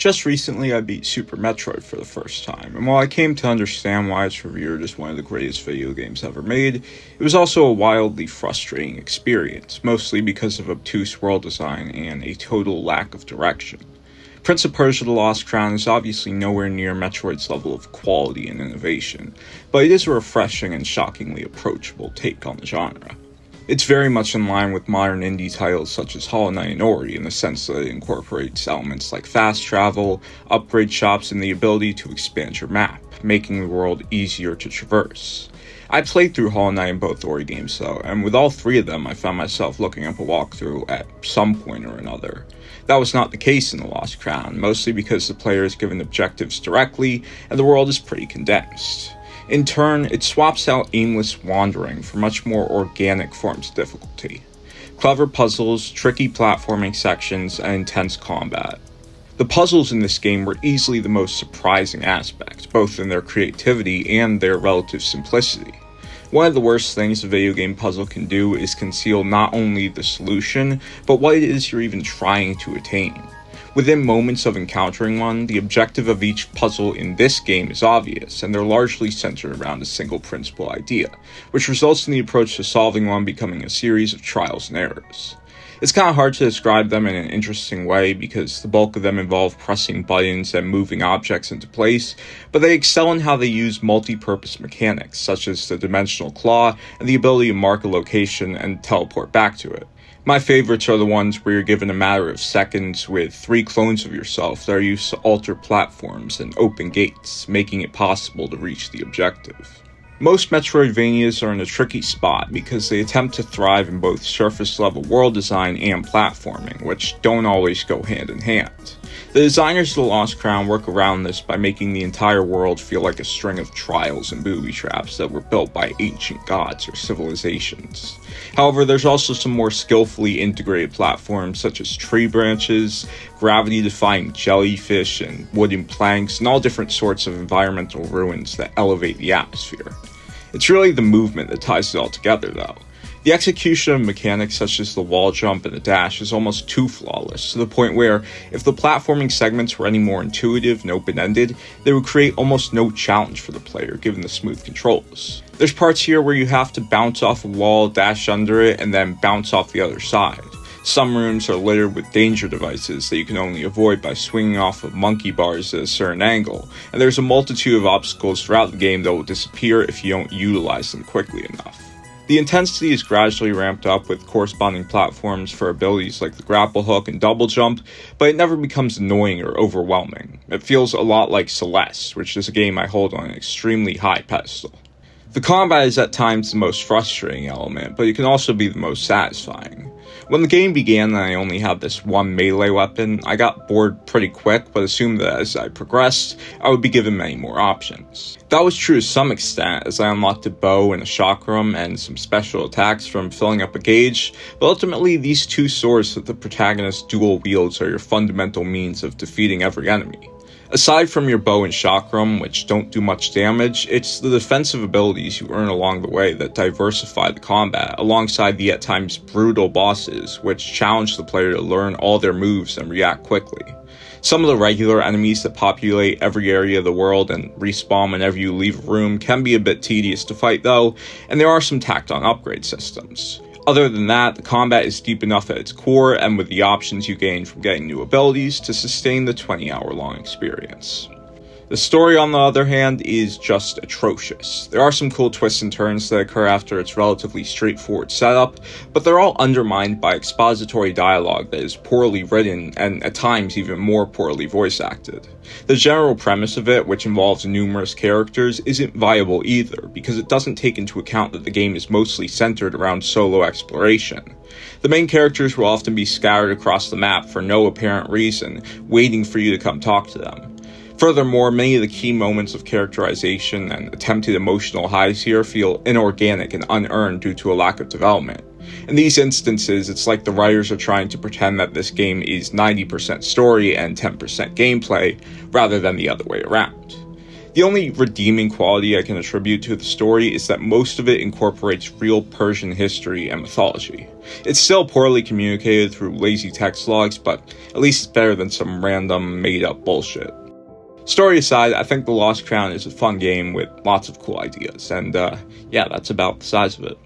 Just recently, I beat Super Metroid for the first time, and while I came to understand why it's revered as one of the greatest video games ever made, it was also a wildly frustrating experience, mostly because of obtuse world design and a total lack of direction. Prince of Persia: The Lost Crown is obviously nowhere near Metroid's level of quality and innovation, but it is a refreshing and shockingly approachable take on the genre. It's very much in line with modern indie titles such as Hollow Knight and Ori in the sense that it incorporates elements like fast travel, upgrade shops, and the ability to expand your map, making the world easier to traverse. I played through Hollow Knight in both Ori games though, and with all three of them I found myself looking up a walkthrough at some point or another. That was not the case in The Lost Crown, mostly because the player is given objectives directly, and the world is pretty condensed. In turn, it swaps out aimless wandering for much more organic forms of difficulty. Clever puzzles, tricky platforming sections, and intense combat. The puzzles in this game were easily the most surprising aspect, both in their creativity and their relative simplicity. One of the worst things a video game puzzle can do is conceal not only the solution, but what it is you're even trying to attain. Within moments of encountering one, the objective of each puzzle in this game is obvious, and they're largely centered around a single principal idea, which results in the approach to solving one becoming a series of trials and errors. It's kind of hard to describe them in an interesting way because the bulk of them involve pressing buttons and moving objects into place, but they excel in how they use multi-purpose mechanics such as the dimensional claw and the ability to mark a location and teleport back to it. My favorites are the ones where you're given a matter of seconds with 3 clones of yourself that are used to alter platforms and open gates, making it possible to reach the objective. Most Metroidvanias are in a tricky spot because they attempt to thrive in both surface-level world design and platforming, which don't always go hand in hand. The designers of The Lost Crown work around this by making the entire world feel like a string of trials and booby traps that were built by ancient gods or civilizations. However, there's also some more skillfully integrated platforms such as tree branches, gravity-defying jellyfish, and wooden planks, and all different sorts of environmental ruins that elevate the atmosphere. It's really the movement that ties it all together, though. The execution of mechanics such as the wall jump and the dash is almost too flawless, to the point where, if the platforming segments were any more intuitive and open-ended, they would create almost no challenge for the player given the smooth controls. There's parts here where you have to bounce off a wall, dash under it, and then bounce off the other side. Some rooms are littered with danger devices that you can only avoid by swinging off of monkey bars at a certain angle, and there's a multitude of obstacles throughout the game that will disappear if you don't utilize them quickly enough. The intensity is gradually ramped up with corresponding platforms for abilities like the grapple hook and double jump, but it never becomes annoying or overwhelming. It feels a lot like Celeste, which is a game I hold on an extremely high pedestal. The combat is at times the most frustrating element, but it can also be the most satisfying. When the game began and I only had this one melee weapon, I got bored pretty quick, but assumed that as I progressed, I would be given many more options. That was true to some extent, as I unlocked a bow and a chakram and some special attacks from filling up a gauge, but ultimately these two swords that the protagonist dual wields are your fundamental means of defeating every enemy. Aside from your bow and chakram, which don't do much damage, it's the defensive abilities you earn along the way that diversify the combat, alongside the at times brutal bosses, which challenge the player to learn all their moves and react quickly. Some of the regular enemies that populate every area of the world and respawn whenever you leave a room can be a bit tedious to fight though, and there are some tacked-on upgrade systems. Other than that, the combat is deep enough at its core, and with the options you gain from getting new abilities to sustain the 20-hour-long experience. The story, on the other hand, is just atrocious. There are some cool twists and turns that occur after its relatively straightforward setup, but they're all undermined by expository dialogue that is poorly written and at times even more poorly voice acted. The general premise of it, which involves numerous characters, isn't viable either, because it doesn't take into account that the game is mostly centered around solo exploration. The main characters will often be scattered across the map for no apparent reason, waiting for you to come talk to them. Furthermore, many of the key moments of characterization and attempted emotional highs here feel inorganic and unearned due to a lack of development. In these instances, it's like the writers are trying to pretend that this game is 90% story and 10% gameplay, rather than the other way around. The only redeeming quality I can attribute to the story is that most of it incorporates real Persian history and mythology. It's still poorly communicated through lazy text logs, but at least it's better than some random made-up bullshit. Story aside, I think The Lost Crown is a fun game with lots of cool ideas, and yeah, that's about the size of it.